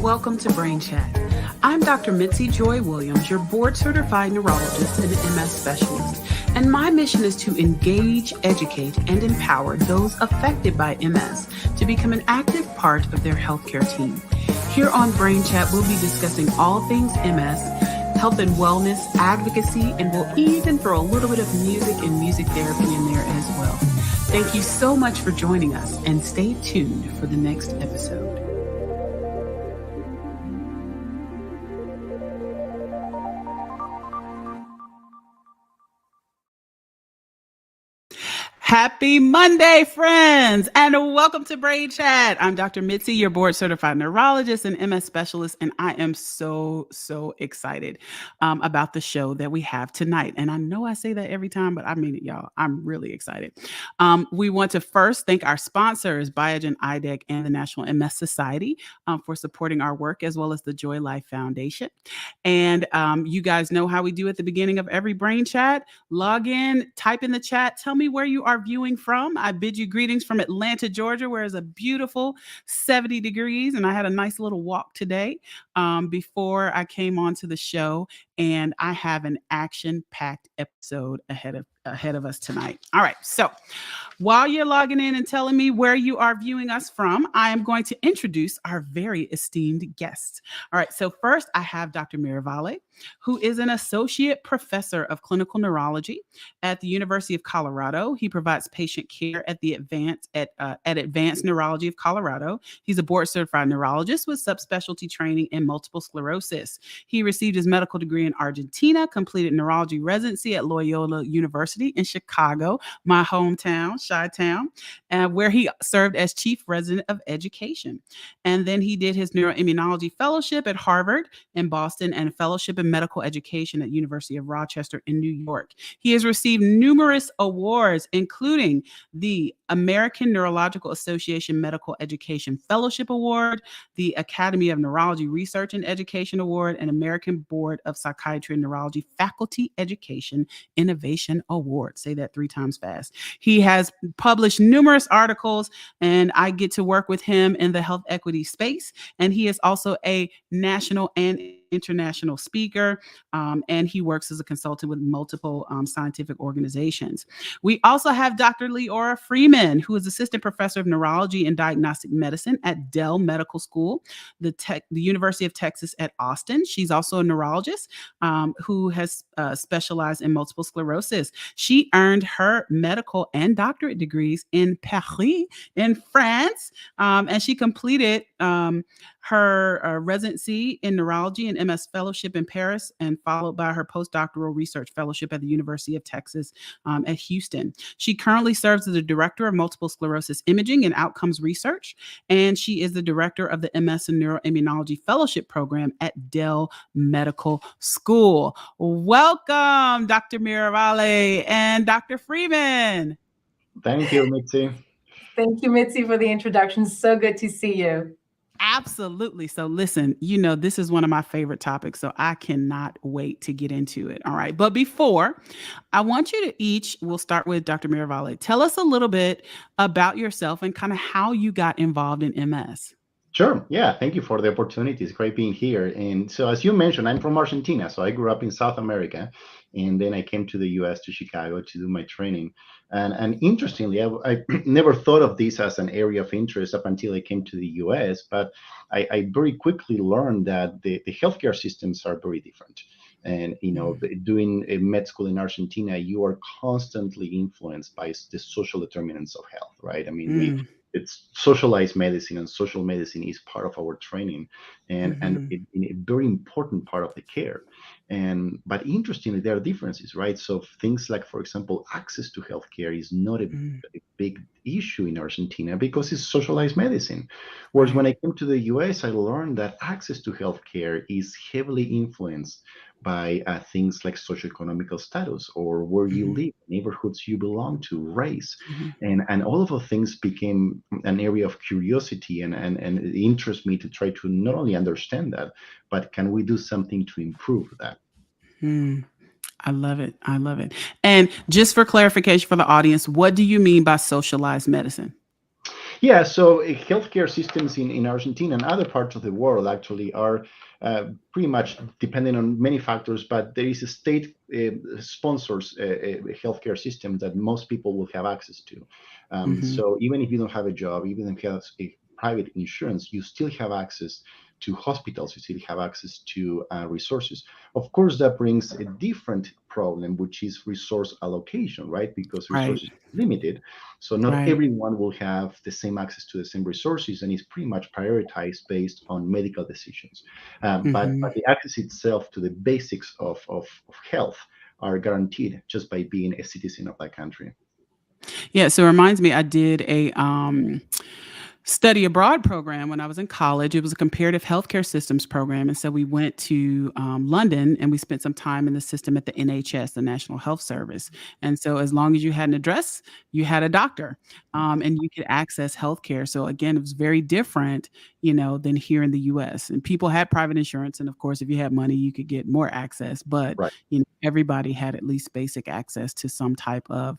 Welcome to Brain Chat. I'm Dr. Mitzi Joy Williams, your board-certified neurologist and MS specialist, and my mission is to engage, educate, and empower those affected by MS to become an active part of their healthcare team. Here on Brain Chat, we'll be discussing all things MS, health and wellness, advocacy, and we'll even throw a little bit of music and music therapy in there as well. Thank you so much for joining us, and stay tuned for the next episode. Happy Monday, friends, and welcome to Brain Chat. I'm Dr. Mitzi, your board-certified neurologist and MS specialist, and I am so excited about the show that we have tonight. And I know I say that every time, but I mean it, y'all. I'm really excited. We want to first thank our sponsors, Biogen, IDEC, and the National MS Society for supporting our work, as well as the Joy Life Foundation. And you guys know how we do at the beginning of every Brain Chat. Log in, type in the chat, tell me where you are viewing from. I bid you greetings from Atlanta, Georgia, where it's a beautiful 70 degrees. And I had a nice little walk today before I came onto the show. And I have an action-packed episode ahead of us tonight. All right. So while you're logging in and telling me where you are viewing us from, I am going to introduce our very esteemed guests. All right. So first, I have Dr. Miravale, who is an associate professor of clinical neurology at the University of Colorado. He provides patient care at the Advanced Neurology of Colorado. He's a board-certified neurologist with subspecialty training in multiple sclerosis. He received his medical degree in Argentina, completed neurology residency at Loyola University in Chicago, my hometown, Chi-Town, where he served as chief resident of education. And then he did his neuroimmunology fellowship at Harvard in Boston and a fellowship in medical education at University of Rochester in New York. He has received numerous awards, including the American Neurological Association Medical Education Fellowship Award, the Academy of Neurology Research and Education Award, and American Board of Psychiatry and Neurology Faculty Education Innovation Award. Say that 3 times fast. He has published numerous articles, and I get to work with him in the health equity space. And he is also a national and international speaker, and he works as a consultant with multiple scientific organizations. We also have Dr. Leora Freeman, who is assistant professor of neurology and diagnostic medicine at Dell Medical School, the University of Texas at Austin. She's also a neurologist who has specialized in multiple sclerosis. She earned her medical and doctorate degrees in Paris, in France, and she completed her residency in neurology and MS fellowship in Paris, and followed by her postdoctoral research fellowship at the University of Texas at Houston. She currently serves as the director of multiple sclerosis imaging and outcomes research, and she is the director of the MS and neuroimmunology fellowship program at Dell Medical School. Welcome, Dr. Miravale and Dr. Freeman. Thank you, Mitzi. Thank you, Mitzi, for the introduction. So good to see you. Absolutely. So listen, this is one of my favorite topics, so I cannot wait to get into it. All right. But before, I want you to we'll start with Dr. Miravale. Tell us a little bit about yourself and kind of how you got involved in MS. Sure. Yeah. Thank you for the opportunity. It's great being here. And so, as you mentioned, I'm from Argentina. So I grew up in South America, and then I came to the U.S., to Chicago, to do my training. And interestingly, I never thought of this as an area of interest up until I came to the U.S., but I very quickly learned that the healthcare systems are very different. And, doing a med school in Argentina, you are constantly influenced by the social determinants of health, right? I mean, it's socialized medicine, and social medicine is part of our training, and a very important part of the care. But interestingly, there are differences, right? So things like, for example, access to healthcare is not a big issue in Argentina because it's socialized medicine. Whereas when I came to the US, I learned that access to healthcare is heavily influenced by things like socioeconomic status, or where you live, neighborhoods you belong to, race. And all of those things became an area of curiosity, and it interests me to try to not only understand that, but can we do something to improve that? I love it. I love it. And just for clarification for the audience, what do you mean by socialized medicine? Yeah, so healthcare systems in Argentina and other parts of the world actually are pretty much dependent on many factors, but there is a state sponsors a healthcare system that most people will have access to. Hmm. So even if you don't have a job, even if you have a private insurance, you still have access to hospitals, you still have access to resources. Of course, that brings a different problem, which is resource allocation, right? Because Right, resources are limited, so not right. everyone will have the same access to the same resources, and it's pretty much prioritized based on medical decisions. But Hmm. the access itself to the basics of health are guaranteed just by being a citizen of that country. Yeah, so it reminds me, I did a study abroad program when I was in college. It was a comparative healthcare systems program. And so we went to London and we spent some time in the system at the NHS, the National Health Service. And so as long as you had an address, you had a doctor and you could access healthcare. So again, it was very different, than here in the US. And people had private insurance. And of course, if you had money, you could get more access. But, Right. everybody had at least basic access to some type of,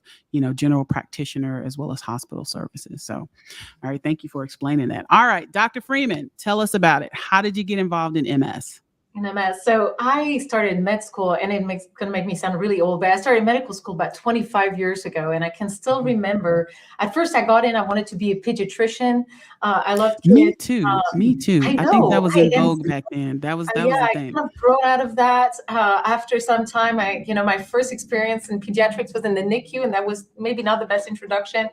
general practitioner as well as hospital services. So, all right, thank you for explaining that. All right, Dr. Freeman, tell us about it. How did you get involved in MS? In MS. So I started med school, and gonna make me sound really old, but I started medical school about 25 years ago, and I can still Mhm. remember. At first, I got in. I wanted to be a pediatrician. I loved Me kids. too. Me too. I I think that know, was right? in And vogue back then. That yeah, was the I thing. kind of grown out of that after some time. My first experience in pediatrics was in the NICU, and that was maybe not the best introduction.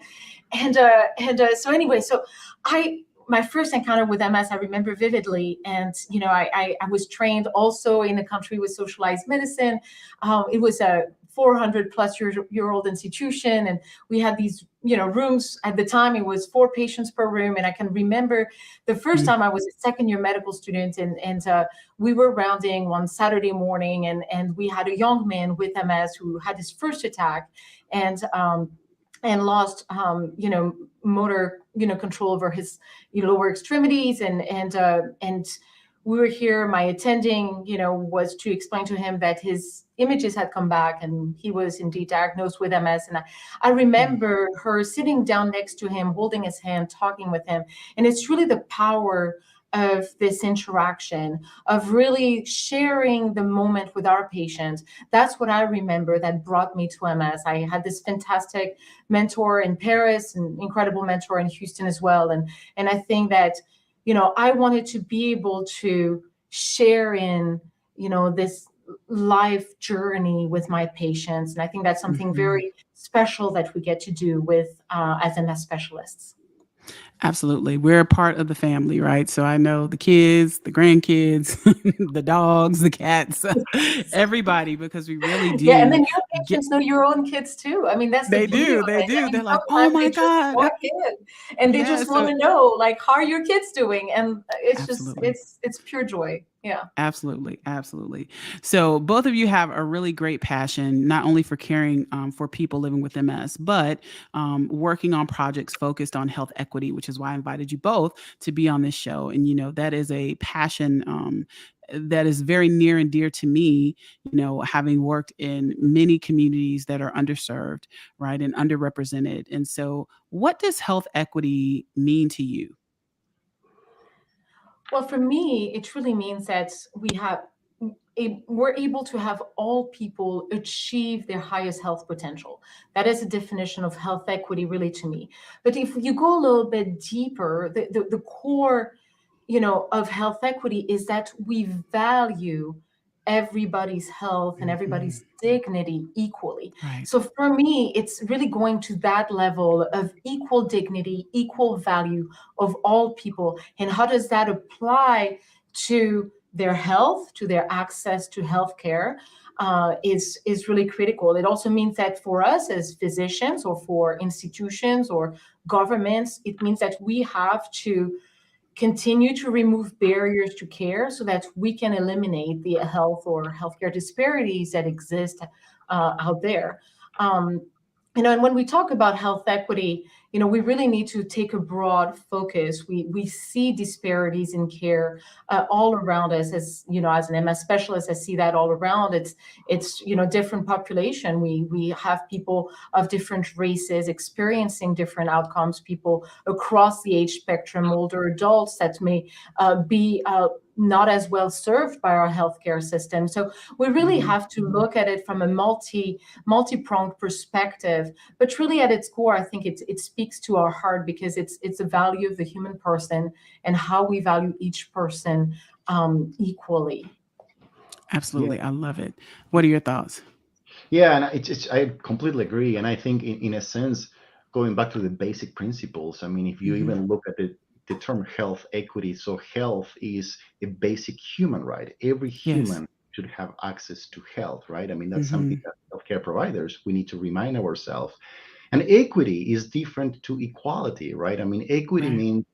So anyway, so I my first encounter with MS, I remember vividly. And I was trained also in a country with socialized medicine. It was a 400 plus year old institution, and we had these rooms. At the time it was 4 patients per room, and I can remember the first Mm, time I was a second year medical student, and we were rounding one Saturday morning, and we had a young man with MS who had his first attack, and lost motor control over his lower extremities, and we were here. My attending was to explain to him that his images had come back and he was indeed diagnosed with MS. And I mm, remember her sitting down next to him, holding his hand, talking with him. And it's really the power of this interaction, of really sharing the moment with our patient. That's what I remember that brought me to MS. I had this fantastic mentor in Paris, an incredible mentor in Houston as well. And I think that, I wanted to be able to share in, this life journey with my patients. And I think that's something mhm. very special that we get to do with as MS specialists. Absolutely. We're a part of the family, right? So I know the kids, the grandkids, the dogs, the cats, everybody, because we really Yeah, and do then your get patients know your own kids too. I mean, that's the they beauty do, of they it. I do. mean, They're like, "Oh sometimes my they just god." walk in and they Yeah, just want so to know, like, how are your kids doing? And it's just, absolutely. it's pure joy. Yeah. Absolutely, absolutely. So both of you have a really great passion, not only for caring for people living with MS, but working on projects focused on health equity, which is why I invited you both to be on this show. And that is a passion that is very near and dear to me. Having worked in many communities that are underserved, right, and underrepresented. And so, what does health equity mean to you? Well, for me, it really means that we're able to have all people achieve their highest health potential. That is a definition of health equity, really, to me. But if you go a little bit deeper, the core, of health equity is that we value everybody's health and Mhm. everybody's dignity equally. Right. So for me, it's really going to that level of equal dignity, equal value of all people. And how does that apply to their health, to their access to healthcare? Is really critical. It also means that for us as physicians, or for institutions or governments, it means that we have to continue to remove barriers to care so that we can eliminate the health or healthcare disparities that exist out there. Um, And when we talk about health equity, we really need to take a broad focus. We see disparities in care all around us. As as an MS specialist, I see that all around. It's different population. We have people of different races experiencing different outcomes. People across the age spectrum, older adults that may be not as well served by our healthcare system. So we really have to look at it from a multi-pronged perspective. But really, at its core, I think it speaks to our heart, because it's the value of the human person and how we value each person equally. Yeah, Absolutely. I love it. What are your thoughts? yeah, and it's I completely agree, and I think in a sense, going back to the basic principles. I mean, if you Hmm. even look at the term health equity, so health is a basic human right. Every Yes. human should have access to health, right? I mean, that's something Hmm. that healthcare providers we need to remind ourselves. And equity is different to equality, right? I mean, equity Right. means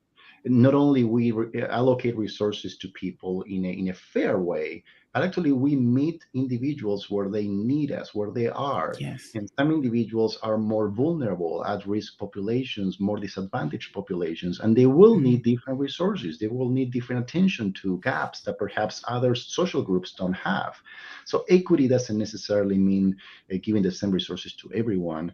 not only we allocate resources to people in a fair way, but actually we meet individuals where they need us, where they are. Yes. And some individuals are more vulnerable, at risk populations, more disadvantaged populations, and they will Hmm. need different resources. They will need different attention to gaps that perhaps other social groups don't have. So equity doesn't necessarily mean giving the same resources to everyone,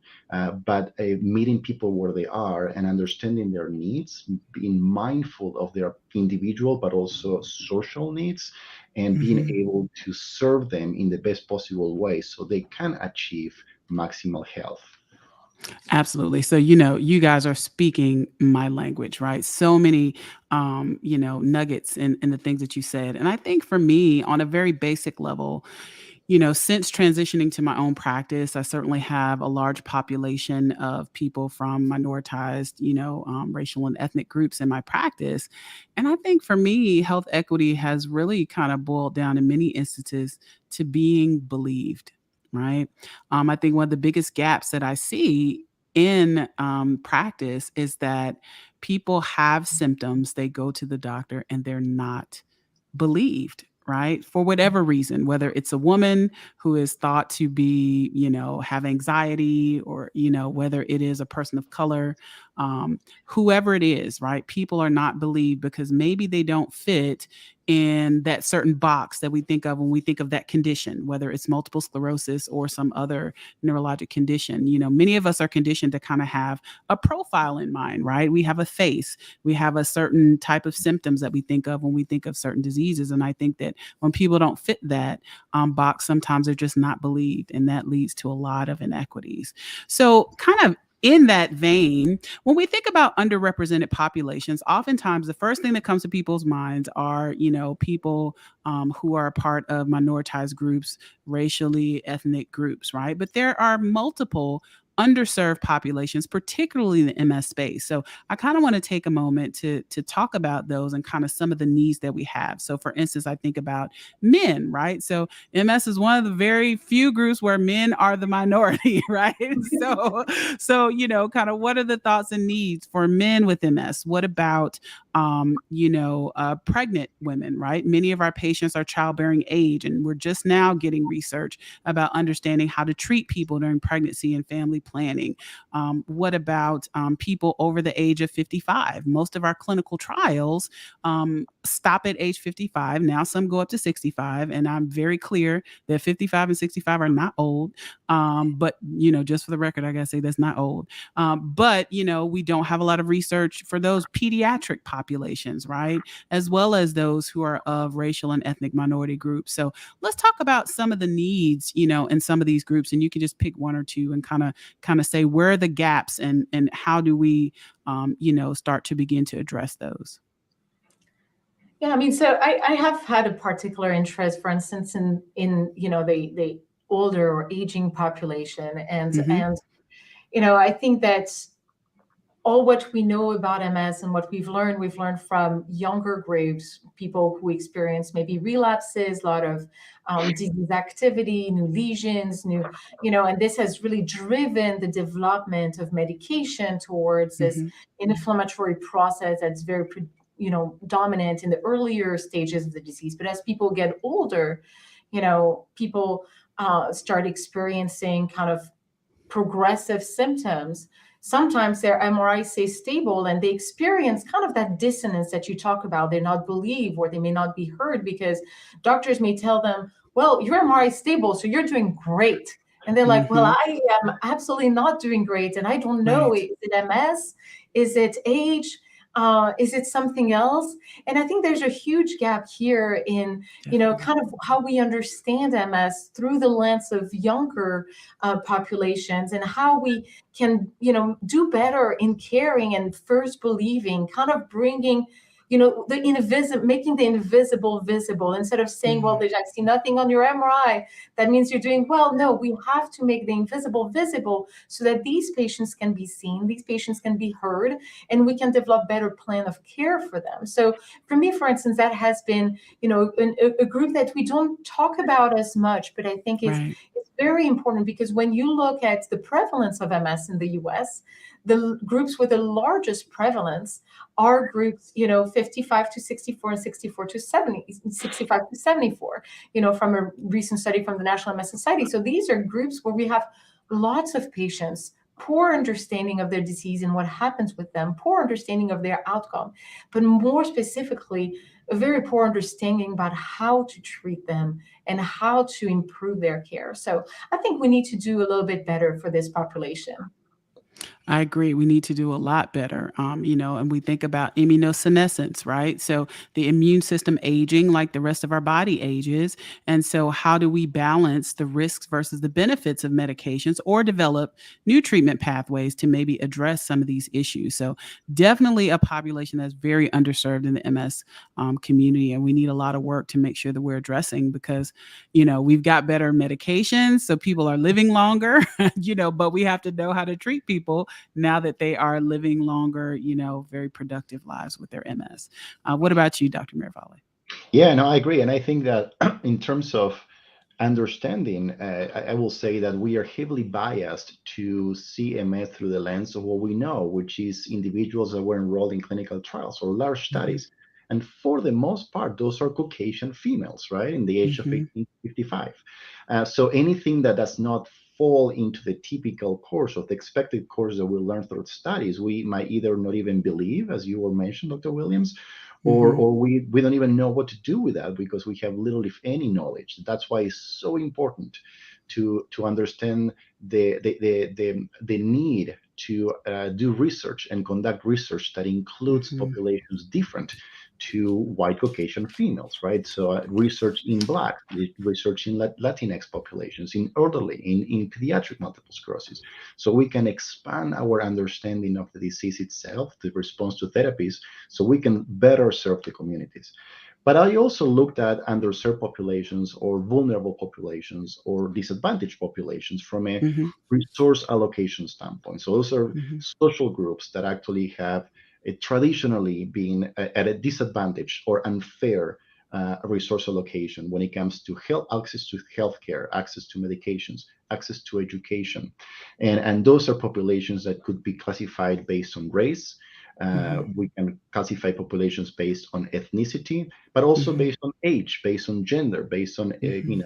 but meeting people where they are and understanding their needs, being mindful of their individual but also social needs, and being Hmm. able to serve them in the best possible way so they can achieve maximal health. Absolutely. So, you guys are speaking my language, right? So many, nuggets in the things that you said. And I think for me, on a very basic level, since transitioning to my own practice, I certainly have a large population of people from minoritized, racial and ethnic groups in my practice. And I think for me, health equity has really kind of boiled down in many instances to being believed, right? I think one of the biggest gaps that I see in practice is that people have symptoms, they go to the doctor and they're not believed, right? For whatever reason, whether it's a woman who is thought to be, have anxiety, or, whether it is a person of color, whoever it is, right? People are not believed because maybe they don't fit in that certain box that we think of when we think of that condition, whether it's multiple sclerosis or some other neurologic condition. Many of us are conditioned to kind of have a profile in mind, right? We have a face, we have a certain type of symptoms that we think of when we think of certain diseases. And I think that when people don't fit that box, sometimes they're just not believed. And that leads to a lot of inequities. So, kind of in that vein, when we think about underrepresented populations, oftentimes the first thing that comes to people's minds are, people who are a part of minoritized groups, racially ethnic groups, right? But there are multiple underserved populations, particularly in the MS space. So I kind of want to take a moment to talk about those and kind of some of the needs that we have. So for instance, I think about men, right? So MS is one of the very few groups where men are the minority, right? So kind of what are the thoughts and needs for men with MS? What about pregnant women, right? Many of our patients are childbearing age, and we're just now getting research about understanding how to treat people during pregnancy and family planning. What about people over the age of 55? Most of our clinical trials stop at age 55. Now some go up to 65, and I'm very clear that 55 and 65 are not old. But just for the record, I gotta say that's not old. But we don't have a lot of research for those pediatric populations, right? As well as those who are of racial and ethnic minority groups. So let's talk about some of the needs, in some of these groups, and you can just pick one or two and kind of say where are the gaps, and how do we, start to begin to address those. Yeah, I mean, so I have had a particular interest, for instance, in the older or aging population, Hmm. and I think that all what we know about MS and what we've learned from younger groups, people who experience maybe relapses, a lot of disease activity, new lesions, and this has really driven the development of medication towards this Hmm. inflammatory process that's very, dominant in the earlier stages of the disease. But as people get older, people start experiencing kind of progressive symptoms, sometimes their MRI stays stable and they experience kind of that dissonance that you talk about. They're not believed or they may not be heard because doctors may tell them, well, your MRI is stable, so you're doing great. And they're like, well, Hmm. I am absolutely not doing great. And I don't know, Right. is it MS? Is it age? Is it something else? And I think there's a huge gap here in, Definitely. kind of how we understand MS through the lens of younger populations, and how we can, do better in caring and first believing, kind of bringing, the invisible, making the invisible visible, instead of saying, well, Mhm. there's actually nothing on your MRI. That means you're doing well. No, we have to make the invisible visible so that these patients can be seen, these patients can be heard, and we can develop better plan of care for them. So for me, for instance, that has been, a group that we don't talk about as much, but I think is Right. it's very important, because when you look at the prevalence of MS in the US, the groups with the largest prevalence are groups, 55 to 64 and 64 to 70, 65 to 74, from a recent study from the National MS Society. So these are groups where we have lots of patients, poor understanding of their disease and what happens with them, poor understanding of their outcome, but more specifically, a very poor understanding about how to treat them and how to improve their care. So I think we need to do a little bit better for this population. I agree. We need to do a lot better. And we think about immunosenescence, right? So the immune system aging like the rest of our body ages. And so, how do we balance the risks versus the benefits of medications or develop new treatment pathways to maybe address some of these issues? So, definitely a population that's very underserved in the MS community. And we need a lot of work to make sure that we're addressing because, we've got better medications. So, people are living longer, but we have to know how to treat people now that they are living longer, very productive lives with their MS. What about you, Dr. Miravalle? Yeah, no, I agree. And I think that in terms of understanding, I will say that we are heavily biased to see MS through the lens of what we know, which is individuals that were enrolled in clinical trials or large Hmm. studies. And for the most part, those are Caucasian females, right, in the age of Hmm. 18 to 55. So anything that does not fall into the typical course of the expected course that we learn through studies, we might either not even believe, as you were mentioned, Dr. Williams, or Hmm. or we don't even know what to do with that because we have little if any knowledge. That's why it's so important to understand the need to do research and conduct research that includes Hmm. populations different to white Caucasian females, right? So research in Black, research in Latinx populations, in elderly, in pediatric multiple sclerosis, so we can expand our understanding of the disease itself, the response to therapies, so we can better serve the communities. But I also looked at underserved populations or vulnerable populations or disadvantaged populations from a Hmm. resource allocation standpoint. So those are Hmm. social groups that actually have traditionally been at a disadvantage or unfair resource allocation when it comes to health, access to healthcare, access to medications, access to education. And those are populations that could be classified based on race. Hmm. We can classify populations based on ethnicity, but also Hmm. based on age, based on gender, based on Hmm.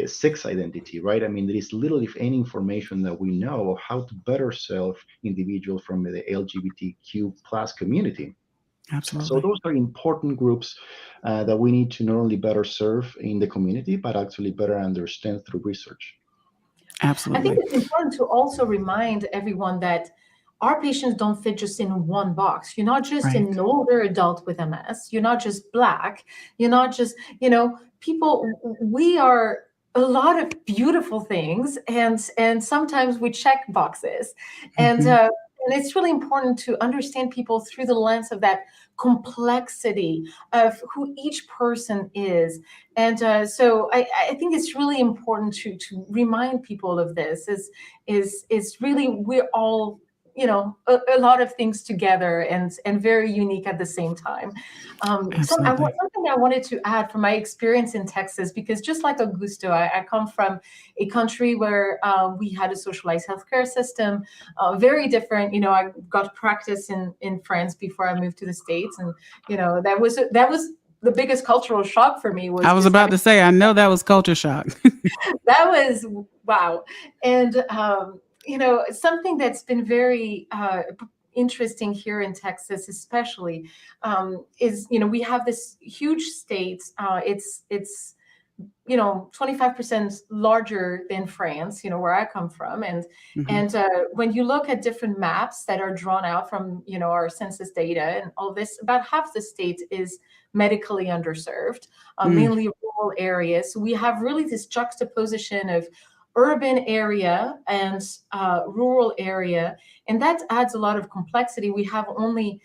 sex identity, right? I mean, there is little, if any, information that we know of how to better serve individuals from the LGBTQ plus community. So Absolutely. those are important groups that we need to not only better serve in the community, but actually better understand through research. I think Absolutely. it's important to also remind everyone that our patients don't fit just in one box. You're not just Right. an older adult with MS. You're not just Black. You're not just, people, we are a lot of beautiful things, and sometimes we check boxes. And Hmm. uh, and it's really important to understand people through the lens of that complexity of who each person is. And so I think it's really important to remind people of this. Is really we're all, a lot of things together, and very unique at the same time. Absolutely. Something I wanted to add from my experience in Texas, because just like Augusto, I come from a country where we had a socialized healthcare system, very different. I got practice in France before I moved to the States, and that was the biggest cultural shock for me, I was was just about having. to say, I know that was culture shock. That was wow. And something that's been very interesting here in Texas, especially, is we have this huge state. It's 25% larger than France, where I come from. And Mhm. and when you look at different maps that are drawn out from our census data and all this, about half the state is medically underserved, Mm. mainly rural areas. So we have really this juxtaposition of urban area and rural area, and that adds a lot of complexity. We have only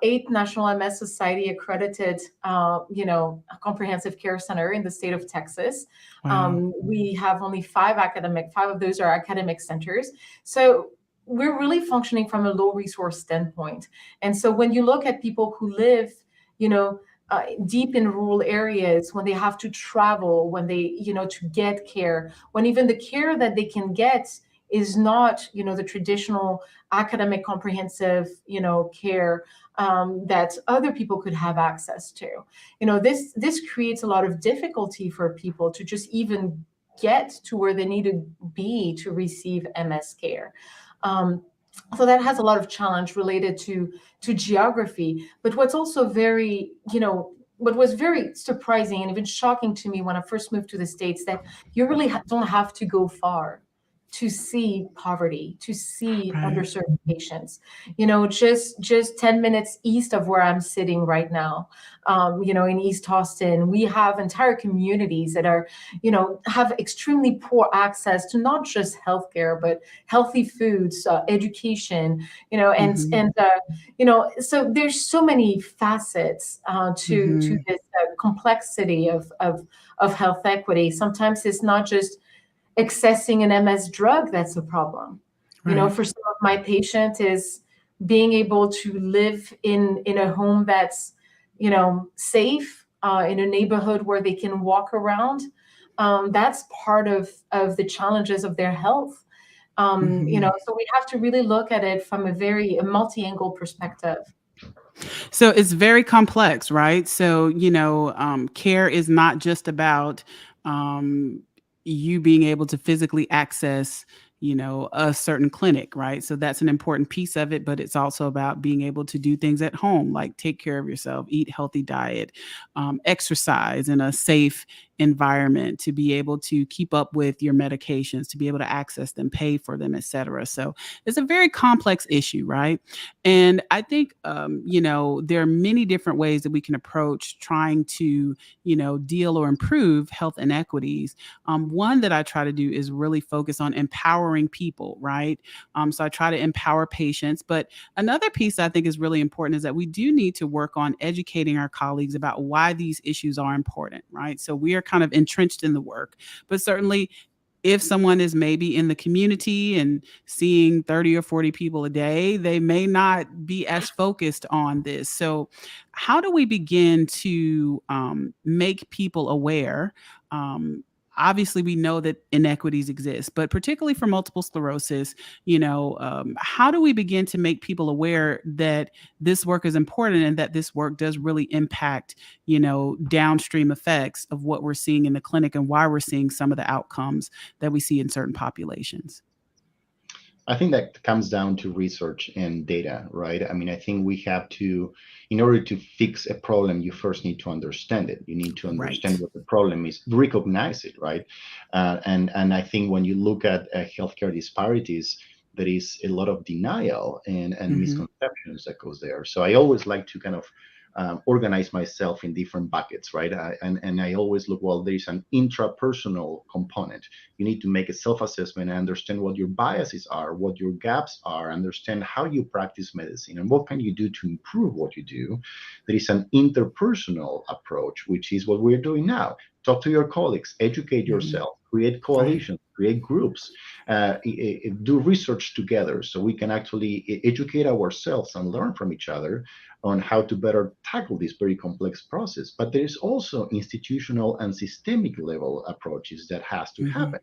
8 National MS Society accredited, comprehensive care center in the state of Texas. Wow. We have only 5 of those are academic centers. So we're really functioning from a low resource standpoint. And so when you look at people who live, you know, deep in rural areas, when they have to travel, when they, to get care, when even the care that they can get is not, the traditional academic comprehensive, care that other people could have access to. This creates a lot of difficulty for people to just even get to where they need to be to receive MS care. So that has a lot of challenge related to geography. But what's also very, what was very surprising and even shocking to me when I first moved to the States, that you really don't have to go far to see poverty, to see Right. underserved patients. Just 10 minutes east of where I'm sitting right now, in East Austin, we have entire communities that are, have extremely poor access to not just healthcare, but healthy foods, education, Mhm. so there's so many facets to Mhm. this complexity of health equity. Sometimes it's not just accessing an MS drug that's a problem. Right. For some of my patients is being able to live in a home that's, safe, in a neighborhood where they can walk around. That's part of the challenges of their health. Mhm. So we have to really look at it from a multi-angle perspective. So it's very complex, right? So, care is not just about um, you being able to physically access, a certain clinic, right? So that's an important piece of it, but it's also about being able to do things at home, like take care of yourself, eat healthy diet, exercise in a safe environment, to be able to keep up with your medications, to be able to access them, pay for them, etc. So it's a very complex issue, right? And I think, there are many different ways that we can approach trying to, deal or improve health inequities. One that I try to do is really focus on empowering people, right? So I try to empower patients. But another piece I think is really important is that we do need to work on educating our colleagues about why these issues are important, right? So we are kind of entrenched in the work, but certainly if someone is maybe in the community and seeing 30 or 40 people a day, they may not be as focused on this. So, how do we begin to make people aware? Um, Obviously, we know that inequities exist, but particularly for multiple sclerosis, how do we begin to make people aware that this work is important and that this work does really impact, downstream effects of what we're seeing in the clinic and why we're seeing some of the outcomes that we see in certain populations? I think that comes down to research and data, right? I mean, I think we have to, in order to fix a problem, you first need to understand it. You need to understand Right. what the problem is, recognize it, right? And I think when you look at healthcare disparities, there is a lot of denial and Hmm. misconceptions that goes there. So I always like to kind of organize myself in different buckets, right? And I always look, well, there's an intrapersonal component. You need to make a self-assessment and understand what your biases are, what your gaps are, understand how you practice medicine, and what can you do to improve what you do. There is an interpersonal approach, which is what we're doing now. Talk to your colleagues, educate Hmm. yourself, create Right. coalitions, create groups, do research together so we can actually educate ourselves and learn from each other on how to better tackle this very complex process. But there is also institutional and systemic level approaches that has to Hmm. happen.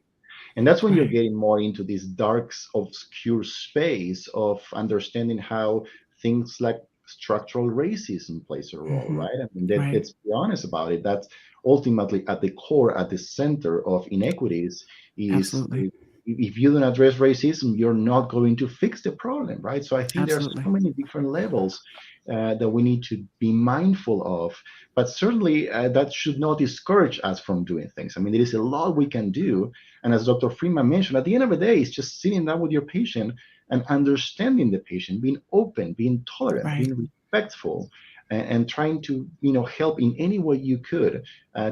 And that's when you're Right. getting more into this dark, obscure space of understanding how things like structural racism plays a role, Hmm. right? I mean, Right. let's be honest about it. That's ultimately at the core, at the center of inequities is Absolutely. if you don't address racism, you're not going to fix the problem, right? So I think there are Absolutely. so many different levels that we need to be mindful of. But certainly, that should not discourage us from doing things. I mean, there is a lot we can do. And as Dr. Freeman mentioned, at the end of the day, it's just sitting down with your patient and understanding the patient, being open, being tolerant, Right. being respectful, and trying to help in any way you could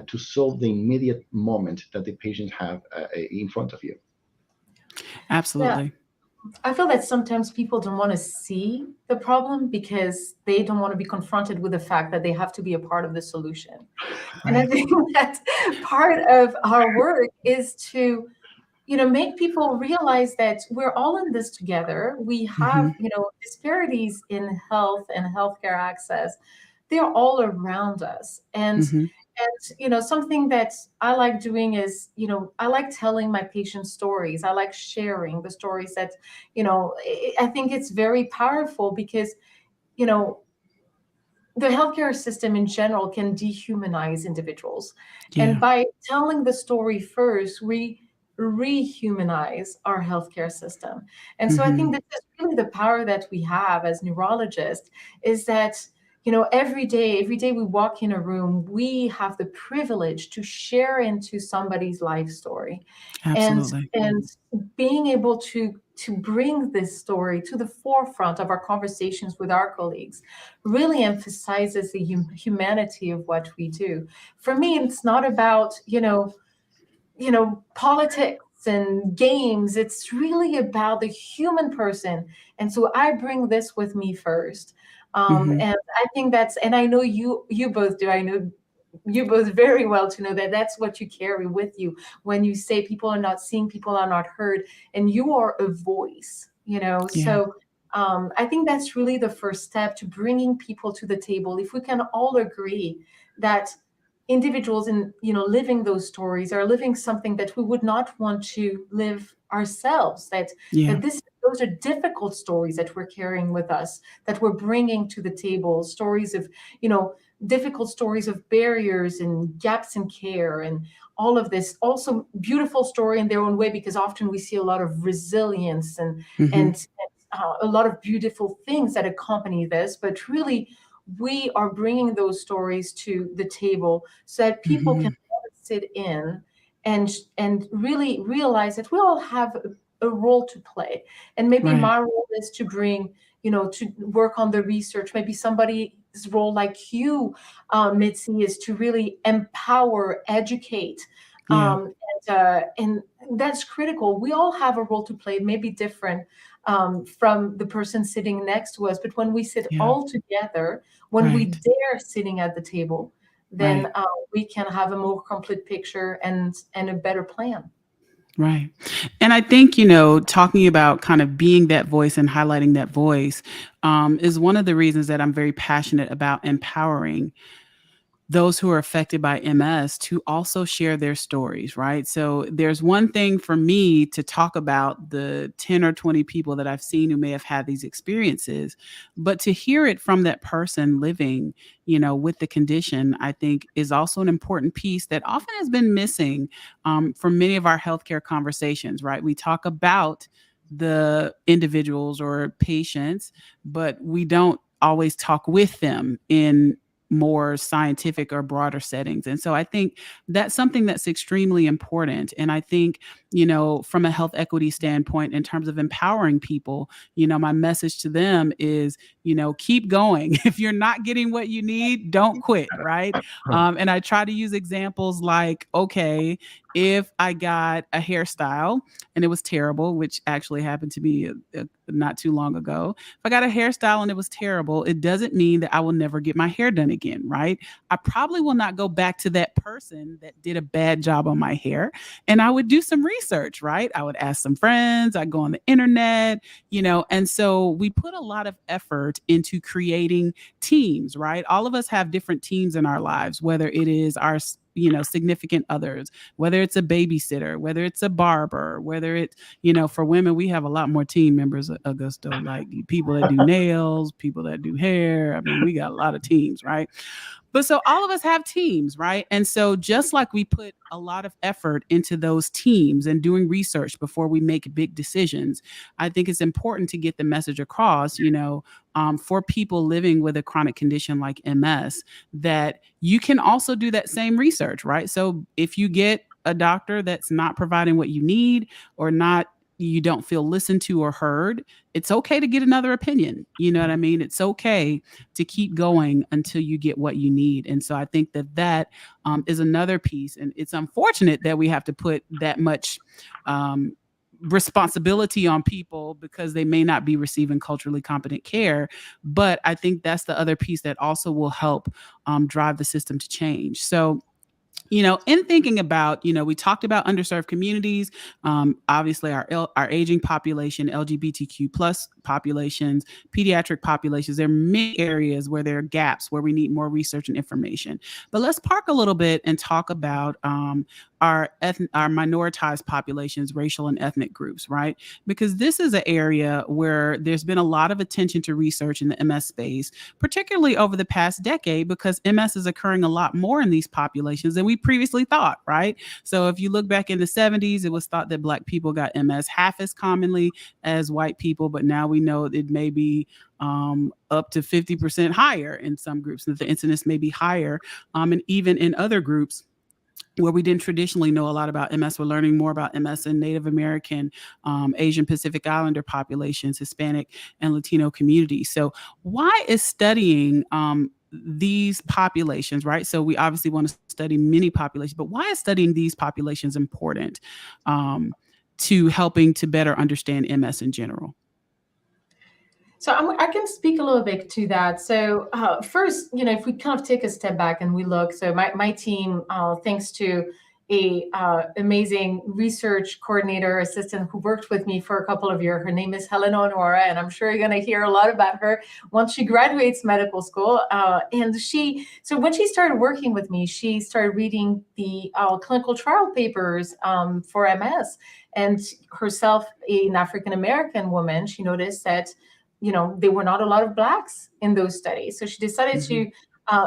to solve the immediate moment that the patient have in front of you. Yeah, Absolutely. I feel that sometimes people don't want to see the problem because they don't want to be confronted with the fact that they have to be a part of the solution. And I Right. think that part of our work is to, make people realize that we're all in this together. We Hmm. have, disparities in health and healthcare access. They're all around us. Hmm. And something that I like doing is, I like telling my patients stories. I like sharing the stories that, I think it's very powerful because, you know, the healthcare system in general can dehumanize individuals. And Yeah. by telling the story first, we rehumanize our healthcare system. And so I Hmm. think this is really the power that we have as neurologists is that, every day we walk in a room, we have the privilege to share into somebody's life story. And Absolutely. and being able to bring this story to the forefront of our conversations with our colleagues really emphasizes the humanity of what we do. For me, it's not about, politics and games. It's really about the human person. And so I bring this with me first. Hmm. And I think and I know you both do. I know you both very well to know that that's what you carry with you when you say people are not seen, people are not heard, and you are a voice, Yeah. So I think that's really the first step to bringing people to the table. If we can all agree that individuals in living those stories are living something that we would not want to live ourselves, Yeah. that those are difficult stories that we're carrying with us, that we're bringing to the table, stories of difficult stories of barriers and gaps in care and all of this. Also beautiful story in their own way, because often we see a lot of resilience Hmm. and a lot of beautiful things that accompany this. But really, we are bringing those stories to the table so that people can Hmm. sit in and really realize that we all have a role to play. And maybe Right. my role is to bring, to work on the research. Maybe somebody's role, like you, Mitzi, is to really empower, educate. Yeah. And that's critical. We all have a role to play, maybe different from the person sitting next to us. But when we sit Yeah. all together, when we Right. dare sitting at the table, then Right. we can have a more complete picture and a better plan. Right. And I think, talking about kind of being that voice and highlighting that voice is one of the reasons that I'm very passionate about empowering those who are affected by MS to also share their stories, right? So there's one thing for me to talk about the 10 or 20 people that I've seen who may have had these experiences, but to hear it from that person living, with the condition, I think is also an important piece that often has been missing from many of our healthcare conversations, right? We talk about the individuals or patients, but we don't always talk with them in more scientific or broader settings. And so I think that's something that's extremely important. And I think, from a health equity standpoint, in terms of empowering people, my message to them is, keep going. If you're not getting what you need, don't quit, right? And I try to use examples like, okay, if I got a hairstyle and it was terrible, which actually happened to me not too long ago. If I got a hairstyle and it was terrible, it doesn't mean that I will never get my hair done again, right? I probably will not go back to that person that did a bad job on my hair. And I would do some research, right? I would ask some friends, I'd go on the internet, and so we put a lot of effort into creating teams, right? All of us have different teams in our lives, whether it is our significant others, whether it's a babysitter, whether it's a barber, whether it's, for women, we have a lot more team members, Augusto, like people that do nails, people that do hair. I mean, we got a lot of teams, right? But so all of us have teams, right? And so just like we put a lot of effort into those teams and doing research before we make big decisions, I think it's important to get the message across, for people living with a chronic condition like MS, that you can also do that same research, right? So if you get a doctor that's not providing what you need, or not, you don't feel listened to or heard, it's okay to get another opinion. You know what I mean? It's okay to keep going until you get what you need. And so I think that is another piece. And it's unfortunate that we have to put that much responsibility on people because they may not be receiving culturally competent care. But I think that's the other piece that also will help drive the system to change. So, in thinking about, we talked about underserved communities, obviously our aging population, LGBTQ plus populations, pediatric populations. There are many areas where there are gaps where we need more research and information. But let's park a little bit and talk about our minoritized populations, racial and ethnic groups, right? Because this is an area where there's been a lot of attention to research in the MS space, particularly over the past decade, because MS is occurring a lot more in these populations than we previously thought, right? So if you look back in the 70s, it was thought that Black people got MS half as commonly as white people, but now we know it may be up to 50% higher in some groups, that the incidence may be higher. And even in other groups where we didn't traditionally know a lot about MS, we're learning more about MS in Native American, Asian Pacific Islander populations, Hispanic and Latino communities. So why is studying these populations, right? So we obviously want to study many populations, but why is studying these populations important to helping to better understand MS in general? So I can speak a little bit to that. So first, if we kind of take a step back and we look, so my team, thanks to a amazing research coordinator assistant who worked with me for a couple of years. Her name is Helen Honora, and I'm sure you're going to hear a lot about her once she graduates medical school. So when she started working with me, she started reading the clinical trial papers for MS, and herself, an African-American woman, she noticed that there were not a lot of Blacks in those studies. So she decided to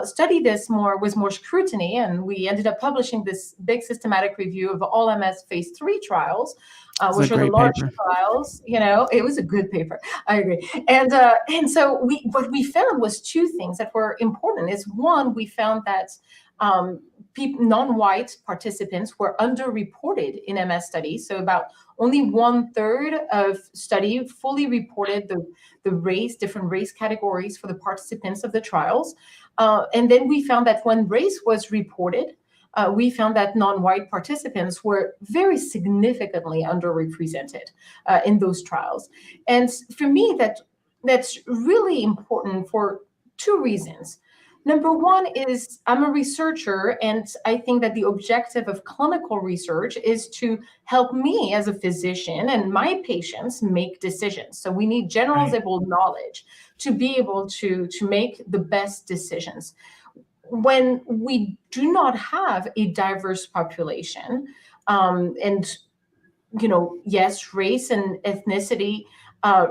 study this with more scrutiny. And we ended up publishing this big systematic review of all MS phase 3 trials, which are the large trials. It was a good paper. I agree. And so what we found was two things that were important. Is one, we found that non-white participants were underreported in MS studies. So about only 1/3 of study fully reported the different race categories for the participants of the trials. And then we found that when race was reported, we found that non-white participants were very significantly underrepresented in those trials. And for me, that's really important for two reasons. Number one is I'm a researcher, and I think that the objective of clinical research is to help me as a physician and my patients make decisions. So we need generalizable knowledge to be able to make the best decisions. When we do not have a diverse population, and yes, race and ethnicity,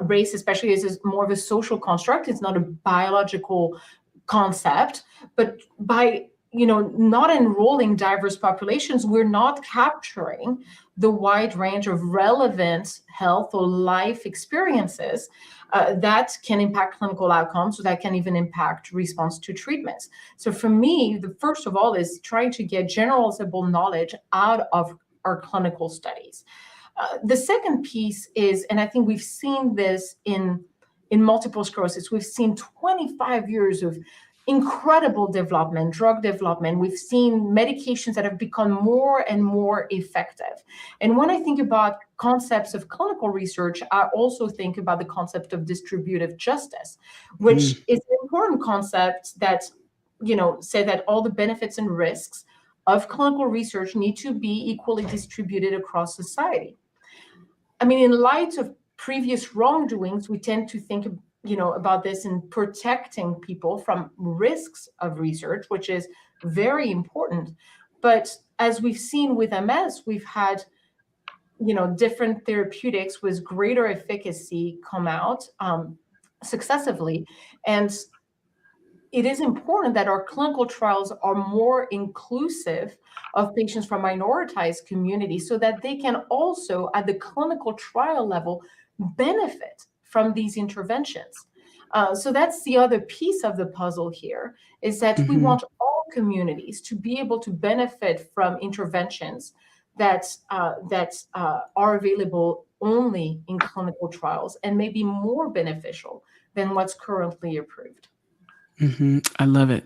race especially is more of a social construct. It's not a biological concept, but by not enrolling diverse populations, we're not capturing the wide range of relevant health or life experiences that can impact clinical outcomes, or that can even impact response to treatments. So for me, the first of all is trying to get generalizable knowledge out of our clinical studies. The second piece is, and I think we've seen this in multiple sclerosis, we've seen 25 years of incredible development, drug development. We've seen medications that have become more and more effective. And when I think about concepts of clinical research, I also think about the concept of distributive justice, which is an important concept that, say that all the benefits and risks of clinical research need to be equally distributed across society. I mean, in light of previous wrongdoings, we tend to think about this in protecting people from risks of research, which is very important. But as we've seen with MS, we've had different therapeutics with greater efficacy come out successively. And it is important that our clinical trials are more inclusive of patients from minoritized communities so that they can also, at the clinical trial level, benefit from these interventions. So that's the other piece of the puzzle here, is that we Mm-hmm. want all communities to be able to benefit from interventions that are available only in clinical trials and may be more beneficial than what's currently approved. I love it.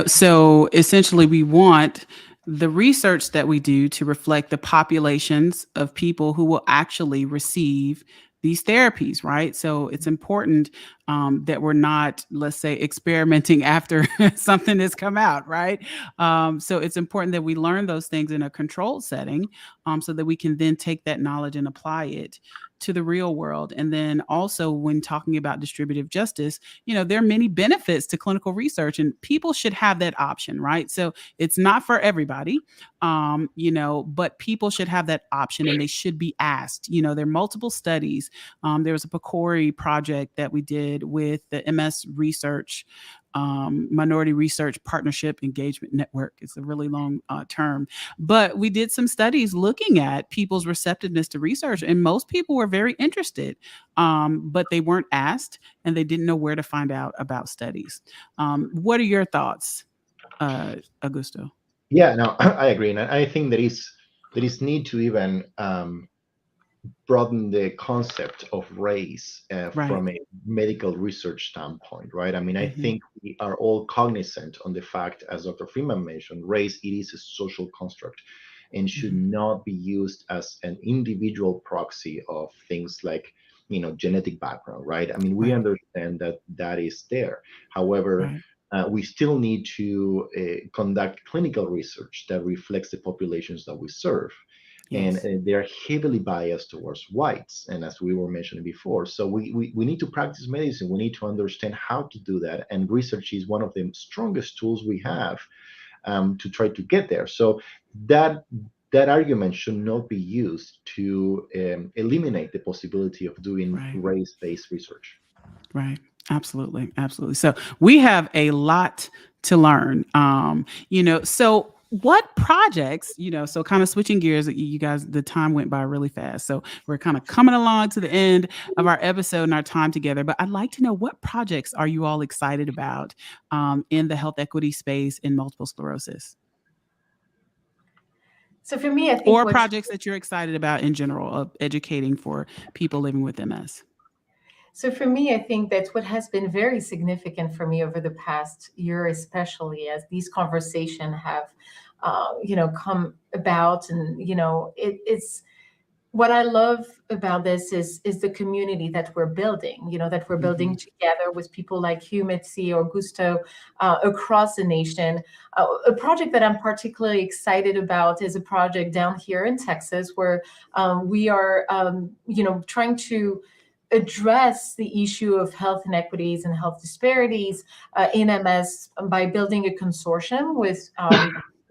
So essentially, we want the research that we do to reflect the populations of people who will actually receive these therapies, right? So it's important that we're not, let's say, experimenting after something has come out, right? So it's important that we learn those things in a controlled setting so that we can then take that knowledge and apply it to the real world. And then also, when talking about distributive justice, there are many benefits to clinical research, and people should have that option, right? So it's not for everybody, but people should have that option and they should be asked. There are multiple studies. There was a PCORI project that we did with the MS Research Minority Research Partnership Engagement Network. It's a really long term, but we did some studies looking at people's receptiveness to research, and most people were very interested, but they weren't asked and they didn't know where to find out about studies. What are your thoughts, Augusto? Yeah, no, I agree, and I think there is need to even broaden the concept of race Right. from a medical research standpoint, right? I mean, I Mm-hmm. think we are all cognizant on the fact, as Dr. Freeman mentioned, race, it is a social construct and should Mm-hmm. not be used as an individual proxy of things like, genetic background, right? I mean, we Right. understand that that is there. However, Right. we still need to conduct clinical research that reflects the populations that we serve, and Yes. they're heavily biased towards whites, and as we were mentioning before, so we need to practice medicine. We need to understand how to do that, and research is one of the strongest tools we have to try to get there. So that that argument should not be used to eliminate the possibility of doing Right. race-based research. Right. Absolutely. Absolutely. So we have a lot to learn. So what projects, so kind of switching gears, you guys, the time went by really fast. So we're kind of coming along to the end of our episode and our time together. But I'd like to know, what projects are you all excited about in the health equity space in multiple sclerosis? So for me, I think Or what's projects that you're excited about in general of educating for people living with MS? So for me, I think that's what has been very significant for me over the past year, especially as these conversations have, come about, and it's what I love about this is the community that we're building. That we're Mm-hmm. building together with people like you, Mitzi, or Gusto, across the nation. A project that I'm particularly excited about is a project down here in Texas where we are, trying to address the issue of health inequities and health disparities in MS by building a consortium with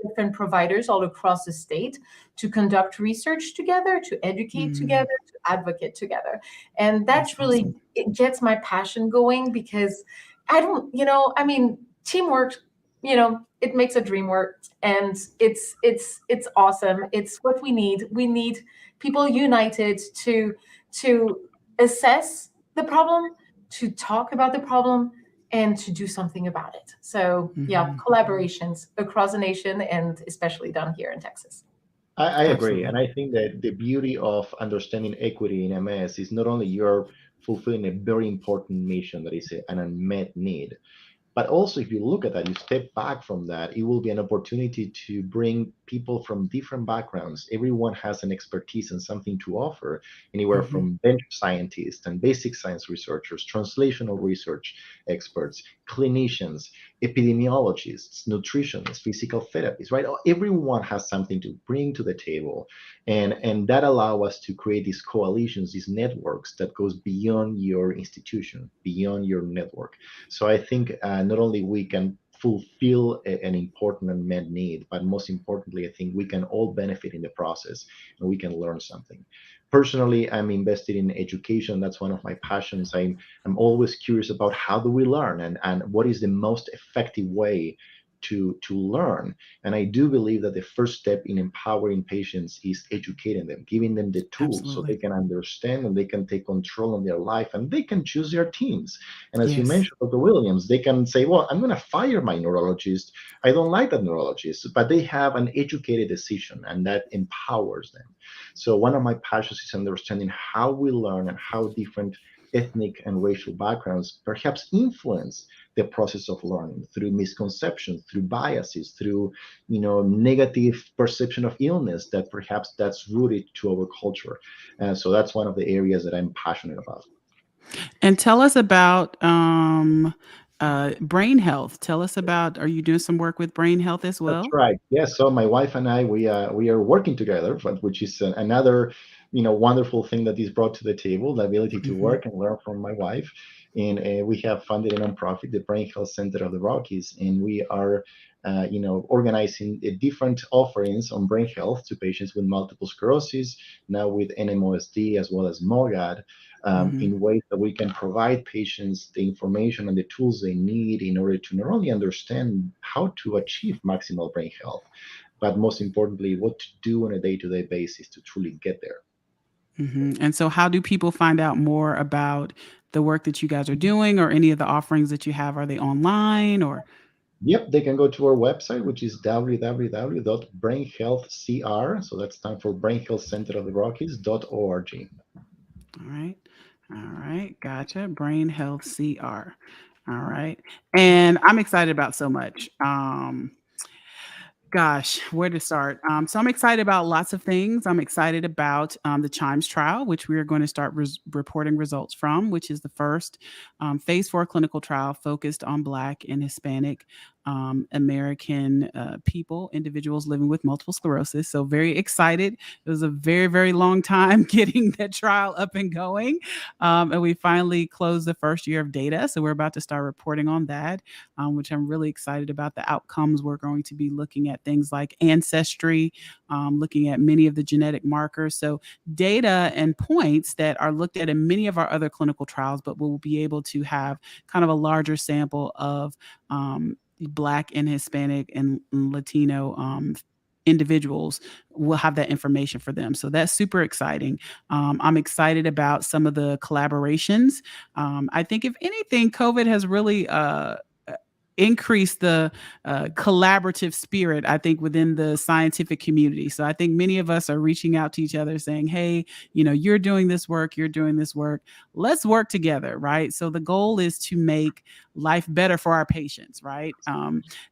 different providers all across the state to conduct research together, to educate Mm, together, to advocate together. And that's that's really, awesome. it gets my passion going because teamwork, it makes a dream work, and it's awesome. It's what we need. We need people united to assess the problem, to talk about the problem, and to do something about it. So, yeah, Mm-hmm. collaborations across the nation and especially down here in Texas. I agree, Absolutely. and I think that the beauty of understanding equity in MS is not only you're fulfilling a very important mission that is an unmet need, but also, if you look at that, you step back from that, it will be an opportunity to bring people from different backgrounds. Everyone has an expertise and something to offer, anywhere Mm-hmm. from bench scientists and basic science researchers, translational research experts, clinicians, epidemiologists, nutritionists, physical therapists, right? Everyone has something to bring to the table. And that allow us to create these coalitions, these networks that goes beyond your institution, beyond your network. So I think not only we can fulfill an important unmet need, but most importantly, I think we can all benefit in the process and we can learn something. Personally, I'm invested in education. That's one of my passions. I'm always curious about how do we learn, and what is the most effective way to learn. And I do believe that the first step in empowering patients is educating them, giving them the tools so they Absolutely. can understand and they can take control of their life and they can choose their teams. And as you Yes. mentioned, Dr. Williams, they can say, well, I'm going to fire my neurologist. I don't like that neurologist, but they have an educated decision and that empowers them. So one of my passions is understanding how we learn and how different ethnic and racial backgrounds perhaps influence the process of learning through misconceptions, through biases, through negative perception of illness that perhaps that's rooted to our culture. So that's one of the areas that I'm passionate about. And tell us about brain health. Tell us about, are you doing some work with brain health as That's well? right. Yes. So my wife and I, we are working together, which is another, wonderful thing that is brought to the table: the ability to Hmm. work and learn from my wife. And we have funded a nonprofit, the Brain Health Center of the Rockies, and we are, organizing different offerings on brain health to patients with multiple sclerosis, now with NMOSD as well as MOGAD, Hmm. in ways that we can provide patients the information and the tools they need in order to not only understand how to achieve maximal brain health, but most importantly, what to do on a day-to-day basis to truly get there. Hmm. And so, how do people find out more about the work that you guys are doing, or any of the offerings that you have? Are they online or? Yep, they can go to our website, which is www.brainhealthcr. So that's time for Brain Health Center of the Rockies.org. All right. All right. Gotcha. Brain Health CR. All right. And I'm excited about so much. Gosh, where to start? So I'm excited about lots of things. I'm excited about the Chimes trial, which we are going to start reporting results from, which is the first phase 4 clinical trial focused on Black and Hispanic American people, individuals living with multiple sclerosis. So very excited. It was a very, very long time getting that trial up and going. And we finally closed the first year of data. So we're about to start reporting on that, which I'm really excited about the outcomes. We're going to be looking at things like ancestry, looking at many of the genetic markers. So, data and points that are looked at in many of our other clinical trials, but we'll be able to have kind of a larger sample of Black and Hispanic and Latino individuals. Will have that information for them. So that's super exciting. I'm excited about some of the collaborations. I think, if anything, COVID has really increase the collaborative spirit, I think, within the scientific community. So I think many of us are reaching out to each other saying, hey, you're doing this work, you're doing this work. Let's work together, right? So the goal is to make life better for our patients, right?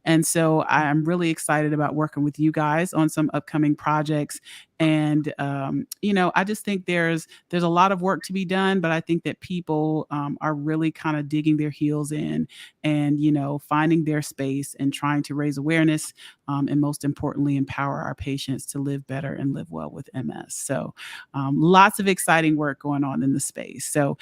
And so I'm really excited about working with you guys on some upcoming projects. And I just think there's a lot of work to be done, but I think that people are really kind of digging their heels in and finding their space and trying to raise awareness, and most importantly empower our patients to live better and live well with MS. So lots of exciting work going on in the space. So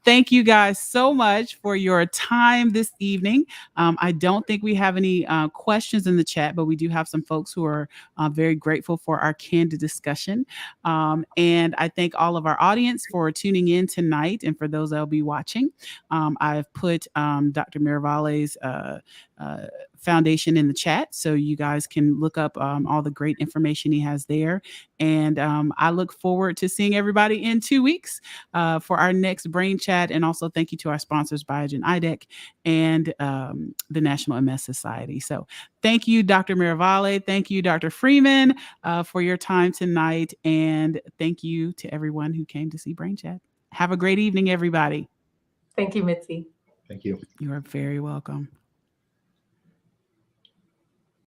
thank you guys so much for your time this evening. I don't think we have any questions in the chat, but we do have some folks who are very grateful for our candid discussion. And I thank all of our audience for tuning in tonight, and for those that will be watching. I've put Dr. Miravalle's foundation in the chat, so you guys can look up all the great information he has there. And I look forward to seeing everybody in 2 weeks for our next Brain Chat. And also thank you to our sponsors, Biogen IDEC and the National MS Society. So thank you, Dr. Miravalle. Thank you, Dr. Freeman, for your time tonight. And thank you to everyone who came to see Brain Chat. Have a great evening, everybody. Thank you, Mitzi. Thank you. You are very welcome.